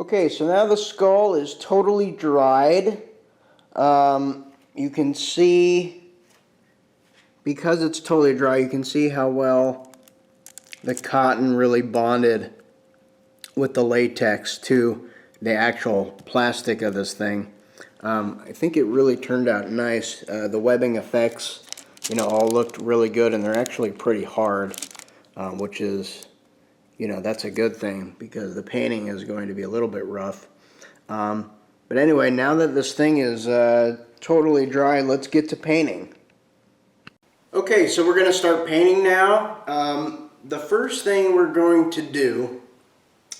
Okay, so now the skull is totally dried. You can see, because it's totally dry, you can see how well the cotton really bonded with the latex to the actual plastic of this thing. I think it really turned out nice. The webbing effects, all looked really good, and they're actually pretty hard, which is, that's a good thing because the painting is going to be a little bit rough. But anyway, now that this thing is totally dry, let's get to painting. Okay, so we're going to start painting now. The first thing we're going to do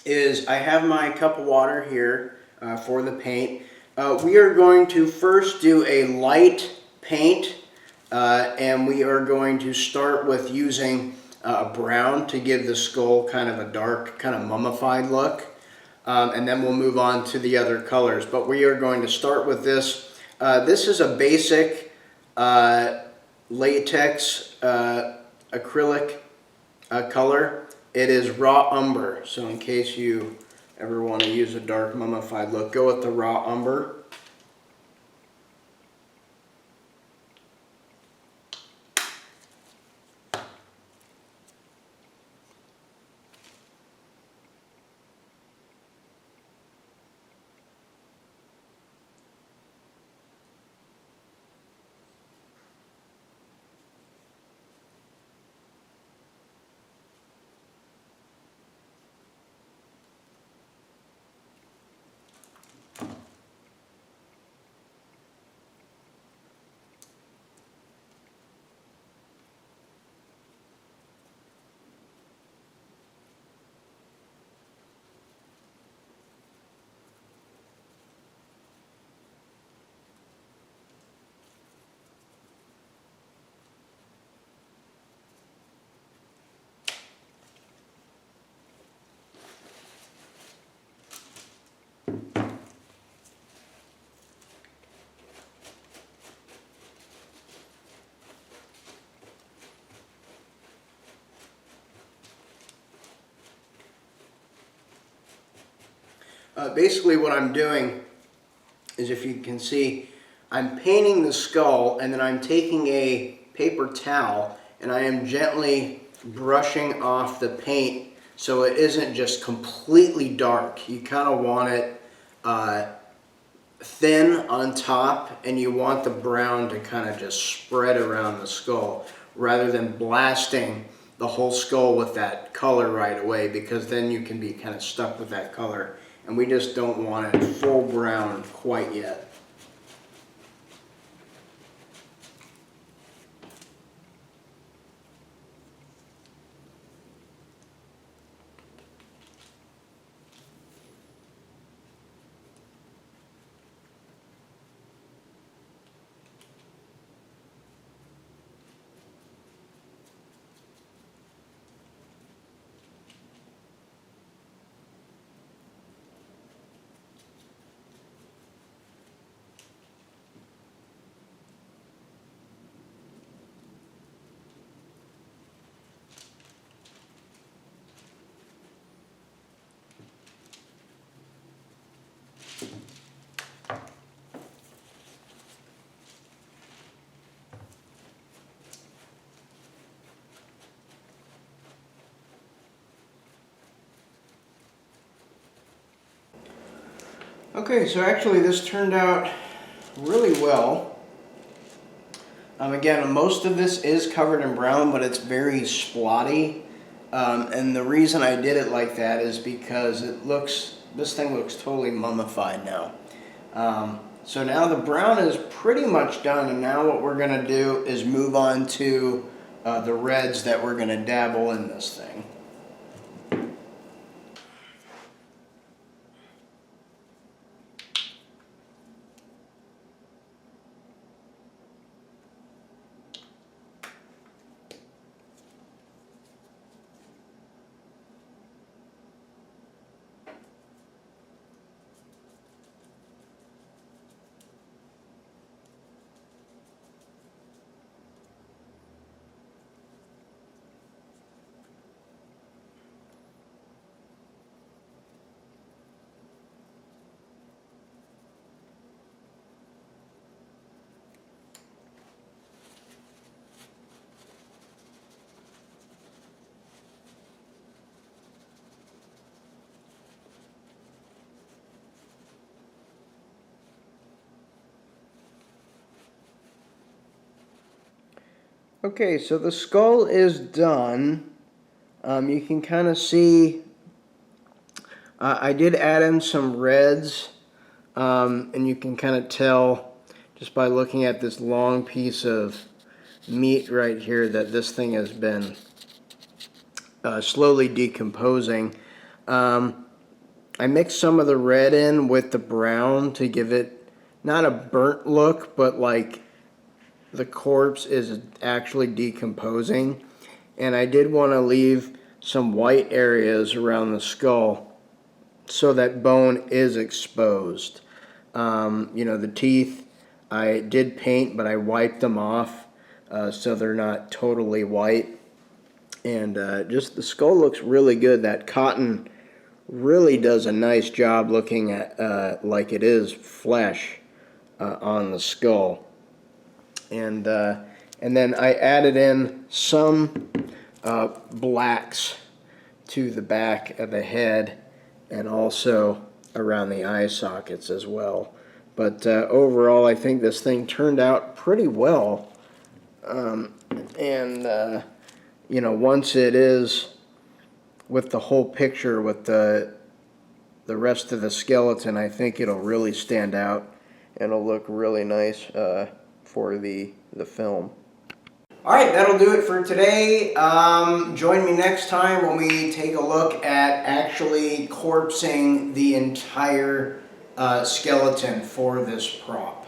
is I have my cup of water here for the paint. We are going to first do a light paint, and we are going to start with using brown to give the skull kind of a dark, kind of mummified look. And then we'll move on to the other colors. But we are going to start with this. This is a basic latex acrylic color. It is raw umber. So in case you ever want to use a dark mummified look, go with the raw umber. Basically what I'm doing is, if you can see, I'm painting the skull, and then I'm taking a paper towel and I am gently brushing off the paint so it isn't just completely dark. You kind of want it thin on top, and you want the brown to kind of just spread around the skull rather than blasting the whole skull with that color right away, because then you can be kind of stuck with that color, and we just don't want it full brown quite yet. Okay, so actually this turned out really well. Again, most of this is covered in brown, but it's very splotty. And the reason I did it like that is because this thing looks totally mummified now. So now the brown is pretty much done, and now what we're going to do is move on to the reds that we're going to dabble in this thing. Okay, so the skull is done. You can kind of see I did add in some reds, and you can kind of tell just by looking at this long piece of meat right here that this thing has been slowly decomposing. I mixed some of the red in with the brown to give it not a burnt look, but like the corpse is actually decomposing. And I did want to leave some white areas around the skull so that bone is exposed. You know, the teeth I did paint, but I wiped them off so they're not totally white. And just the skull looks really good. That cotton really does a nice job looking at like it is flesh on the skull. And then I added in some blacks to the back of the head and also around the eye sockets as well. But overall, I think this thing turned out pretty well. You know, once it is with the whole picture with the rest of the skeleton, I think it'll really stand out and it'll look really nice for the film. Alright, that'll do it for today. Join me next time when we take a look at actually corpsing the entire skeleton for this prop.